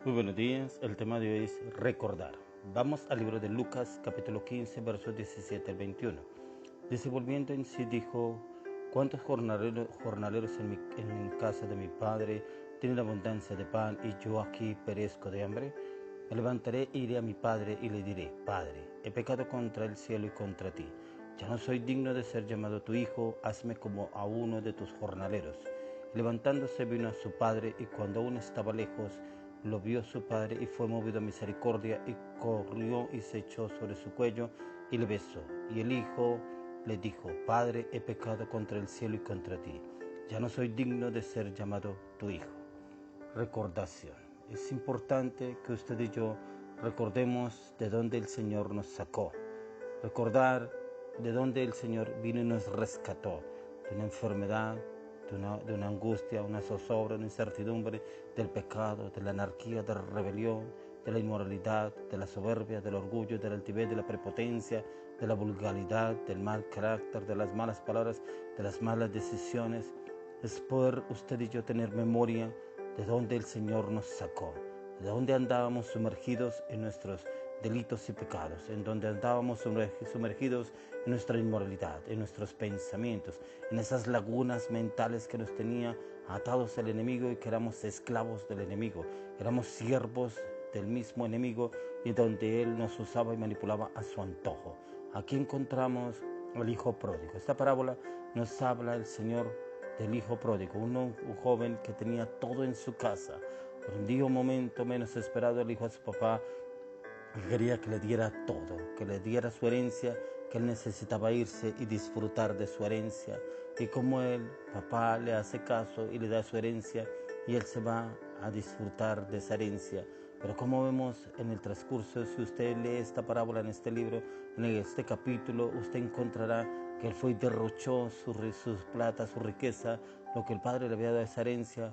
Muy buenos días, el tema de hoy es recordar. Vamos al libro de Lucas, capítulo 15, versos 17 al 21. Dice, volviendo en sí, dijo, ¿cuántos jornaleros en casa de mi padre tienen abundancia de pan y yo aquí perezco de hambre? Me levantaré e iré a mi padre y le diré, Padre, he pecado contra el cielo y contra ti. Ya no soy digno de ser llamado tu hijo, hazme como a uno de tus jornaleros. Y levantándose vino a su padre, y cuando aún estaba lejos, lo vio su padre y fue movido a misericordia, y corrió y se echó sobre su cuello y le besó. Y el hijo le dijo, Padre, he pecado contra el cielo y contra ti. Ya no soy digno de ser llamado tu hijo. Recordación. Es importante que usted y yo recordemos de dónde el Señor nos sacó. Recordar de dónde el Señor vino y nos rescató de una enfermedad, de una angustia, una zozobra, una incertidumbre, del pecado, de la anarquía, de la rebelión, de la inmoralidad, de la soberbia, del orgullo, de la altivez, de la prepotencia, de la vulgaridad, del mal carácter, de las malas palabras, de las malas decisiones. Es poder usted y yo tener memoria de dónde el Señor nos sacó, de dónde andábamos sumergidos en nuestros delitos y pecados, en donde andábamos sumergidos en nuestra inmoralidad, en nuestros pensamientos, en esas lagunas mentales que nos tenía atados al enemigo y que éramos esclavos del enemigo, éramos siervos del mismo enemigo y donde él nos usaba y manipulaba a su antojo. Aquí encontramos al hijo pródigo. Esta parábola nos habla el Señor del hijo pródigo, un joven que tenía todo en su casa. Pero un día, un momento menos esperado, el hijo a su papá quería que le diera todo, que le diera su herencia, que él necesitaba irse y disfrutar de su herencia. Y como el papá le hace caso y le da su herencia, y él se va a disfrutar de esa herencia. Pero como vemos en el transcurso, si usted lee esta parábola en este libro, en este capítulo, usted encontrará que él fue y derrochó sus plata, su riqueza, lo que el padre le había dado esa herencia,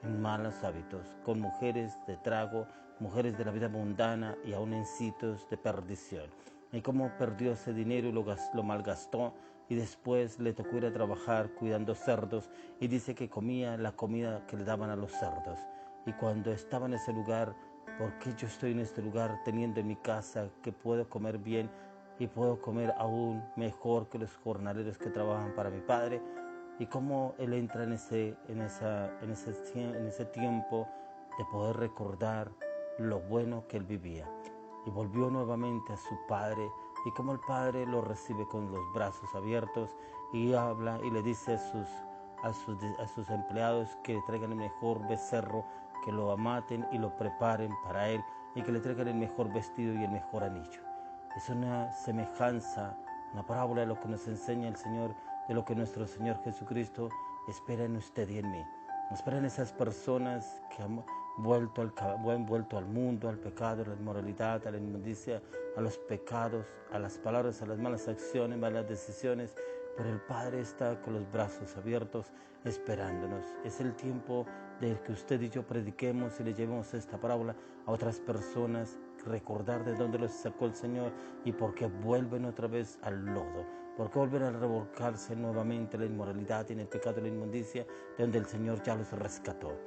en malos hábitos, con mujeres de trago, mujeres de la vida mundana y aún en sitios de perdición. Y cómo perdió ese dinero y lo malgastó, y después le tocó ir a trabajar cuidando cerdos, y dice que comía la comida que le daban a los cerdos. Y cuando estaba en ese lugar, ¿por qué yo estoy en este lugar teniendo en mi casa que puedo comer bien y puedo comer aún mejor que los jornaleros que trabajan para mi padre? Y cómo él entra en ese tiempo de poder recordar lo bueno que él vivía. Y volvió nuevamente a su padre, y cómo el padre lo recibe con los brazos abiertos y habla y le dice a sus empleados que le traigan el mejor becerro, que lo amaten y lo preparen para él, y que le traigan el mejor vestido y el mejor anillo. Es una semejanza, una parábola de lo que nos enseña el Señor, de lo que nuestro Señor Jesucristo espera en usted y en mí. Espera en esas personas que han vuelto al mundo, al pecado, a la inmoralidad, a la inmundicia, a los pecados, a las palabras, a las malas acciones, malas decisiones. Pero el Padre está con los brazos abiertos esperándonos. Es el tiempo de que usted y yo prediquemos y le llevemos esta parábola a otras personas, recordar de dónde los sacó el Señor y por qué vuelven otra vez al lodo, por qué vuelven a revolcarse nuevamente en la inmoralidad y en el pecado y la inmundicia, de donde el Señor ya los rescató.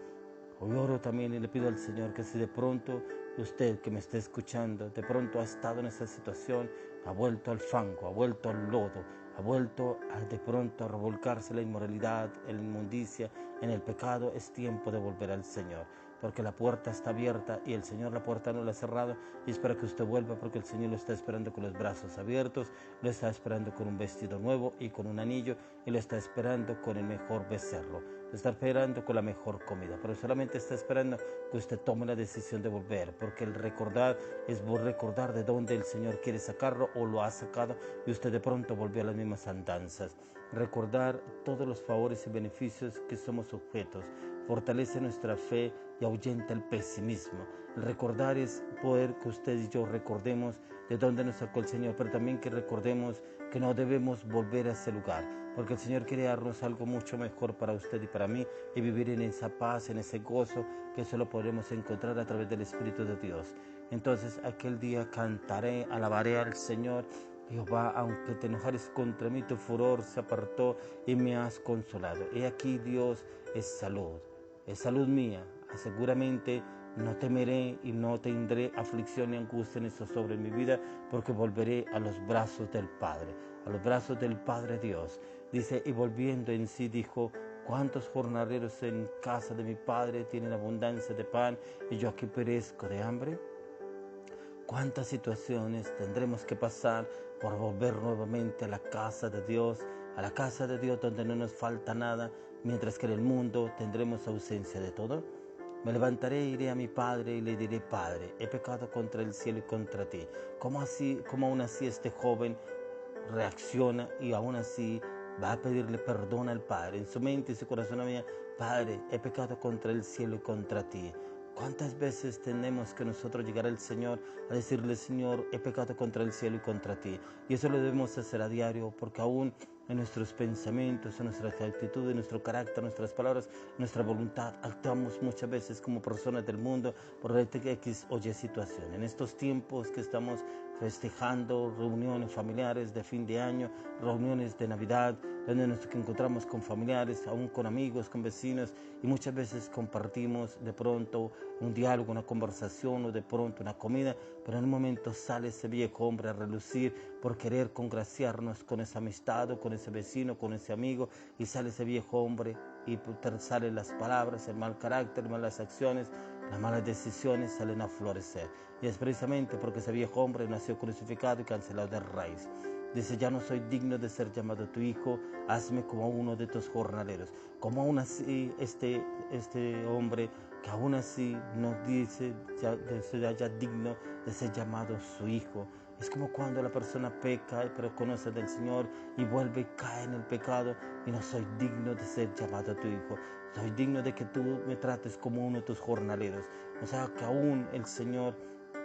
Hoy oro también y le pido al Señor que si de pronto usted que me está escuchando, de pronto ha estado en esa situación, ha vuelto al fango, ha vuelto al lodo, ha vuelto de pronto a revolcarse en la inmoralidad, en la inmundicia, en el pecado, es tiempo de volver al Señor, porque la puerta está abierta y el Señor la puerta no la ha cerrado, y espera que usted vuelva porque el Señor lo está esperando con los brazos abiertos, lo está esperando con un vestido nuevo y con un anillo, y lo está esperando con el mejor becerro, lo está esperando con la mejor comida, pero solamente está esperando que usted tome la decisión de volver, porque el recordar es recordar de dónde el Señor quiere sacarlo o lo ha sacado y usted de pronto volvió a las mismas andanzas. Recordar todos los favores y beneficios que somos objetos fortalece nuestra fe y ahuyenta el pesimismo. El recordar es poder que usted y yo recordemos de dónde nos sacó el Señor, pero también que recordemos que no debemos volver a ese lugar, porque el Señor quiere darnos algo mucho mejor para usted y para mí, y vivir en esa paz, en ese gozo que solo podremos encontrar a través del Espíritu de Dios. Entonces aquel día cantaré, alabaré al Señor. Jehová, aunque te enojares contra mí, tu furor se apartó y me has consolado. He aquí, Dios es salud mía. Seguramente no temeré y no tendré aflicción ni angustia ni sobre mi vida, porque volveré a los brazos del Padre, a los brazos del Padre Dios. Dice, y volviendo en sí dijo, ¿cuántos jornaleros en casa de mi Padre tienen abundancia de pan y yo aquí perezco de hambre? ¿Cuántas situaciones tendremos que pasar por volver nuevamente a la casa de Dios donde no nos falta nada, mientras que en el mundo tendremos ausencia de todo? Me levantaré e iré a mi padre y le diré, Padre, he pecado contra el cielo y contra ti. ¿Cómo aún así este joven reacciona y aún así va a pedirle perdón al Padre? En su mente y su corazón había, Padre, he pecado contra el cielo y contra ti. ¿Cuántas veces tenemos que nosotros llegar al Señor a decirle, Señor, he pecado contra el cielo y contra ti? Y eso lo debemos hacer a diario, porque aún en nuestros pensamientos, en nuestras actitudes, en nuestro carácter, nuestras palabras, nuestra voluntad, actuamos muchas veces como personas del mundo por X o Y situación. En estos tiempos que estamos festejando reuniones familiares de fin de año, reuniones de Navidad, donde nos encontramos con familiares, aún con amigos, con vecinos, y muchas veces compartimos de pronto un diálogo, una conversación o de pronto una comida, pero en un momento sale ese viejo hombre a relucir por querer congraciarnos con esa amistad o con ese vecino, con ese amigo, y sale ese viejo hombre y salen las palabras, el mal carácter, malas acciones, las malas decisiones salen a florecer. Y es precisamente porque ese viejo hombre nació crucificado y cancelado de raíz. Dice, ya no soy digno de ser llamado tu hijo, hazme como uno de tus jornaleros. Como aún así este hombre que aún así nos dice de ser ya digno de ser llamado su hijo. Es como cuando la persona peca pero conoce del Señor y vuelve y cae en el pecado, y no soy digno de ser llamado tu hijo. Soy digno de que tú me trates como uno de tus jornaleros. O sea que aún el Señor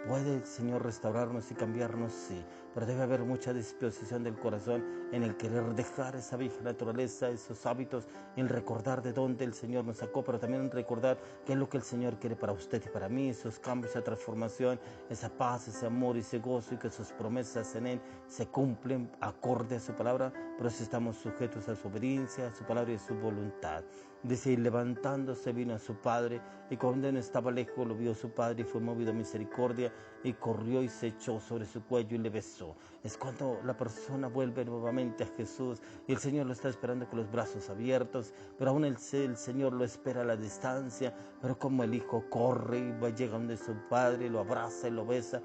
puede, el Señor, restaurarnos y cambiarnos, sí, pero debe haber mucha disposición del corazón en el querer dejar esa vieja naturaleza, esos hábitos, en recordar de dónde el Señor nos sacó, pero también en recordar qué es lo que el Señor quiere para usted y para mí, esos cambios, esa transformación, esa paz, ese amor y ese gozo, y que sus promesas en Él se cumplen acorde a su palabra, pero si estamos sujetos a su obediencia, a su palabra y a su voluntad. Dice, y levantándose vino a su padre, y cuando él estaba lejos lo vio su padre y fue movido a misericordia, y corrió y se echó sobre su cuello y le besó. Es cuando la persona vuelve nuevamente a Jesús y el Señor lo está esperando con los brazos abiertos, pero aún el Señor lo espera a la distancia, pero como el hijo corre y llega donde su padre, lo abraza y lo besa,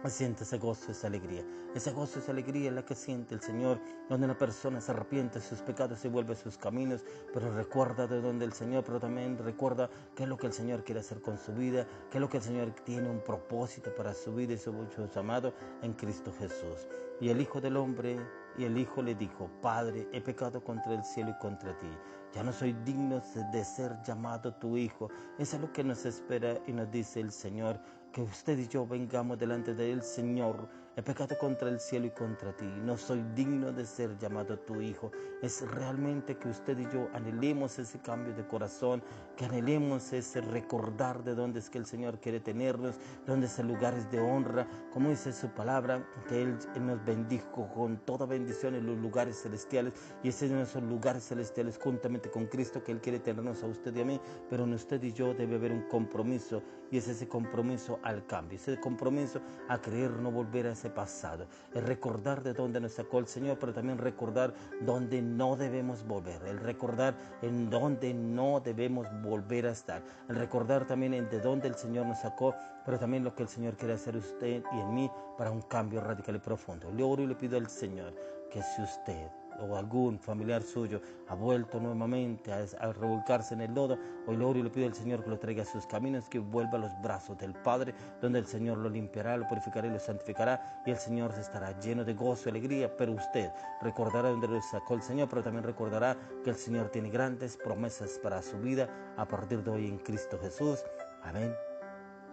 siente ese gozo, esa alegría. Ese gozo, esa alegría es la que siente el Señor, donde una persona se arrepiente de sus pecados y vuelve a sus caminos, pero recuerda de dónde el Señor, pero también recuerda qué es lo que el Señor quiere hacer con su vida, qué es lo que el Señor tiene un propósito para su vida y su amado en Cristo Jesús. Y el Hijo del Hombre, y el Hijo le dijo, Padre, he pecado contra el cielo y contra ti. Ya no soy digno de ser llamado tu Hijo. Eso es lo que nos espera y nos dice el Señor, que usted y yo vengamos delante del Señor. He pecado contra el cielo y contra ti. No soy digno de ser llamado tu hijo. Es realmente que usted y yo anhelemos ese cambio de corazón, que anhelemos ese recordar de dónde es que el Señor quiere tenernos, dónde es el lugares de honra, como dice su palabra, que Él nos bendijo con toda bendición en los lugares celestiales, y esos son esos lugares celestiales juntamente con Cristo, que Él quiere tenernos a usted y a mí, pero en usted y yo debe haber un compromiso, y es ese compromiso al cambio, ese compromiso a creer no volver a ese pasado, el recordar de dónde nos sacó el Señor, pero también recordar dónde no debemos volver, el recordar en dónde no debemos volver a estar, el recordar también de dónde el Señor nos sacó, pero también lo que el Señor quiere hacer usted y en mí para un cambio radical y profundo. Le oro y le pido al Señor que si usted o algún familiar suyo ha vuelto nuevamente a revolcarse en el lodo, hoy le oro y le pido al Señor que lo traiga a sus caminos, que vuelva a los brazos del Padre, donde el Señor lo limpiará, lo purificará y lo santificará, y el Señor estará lleno de gozo y alegría, pero usted recordará dónde lo sacó el Señor, pero también recordará que el Señor tiene grandes promesas para su vida a partir de hoy en Cristo Jesús. Amén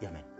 y amén.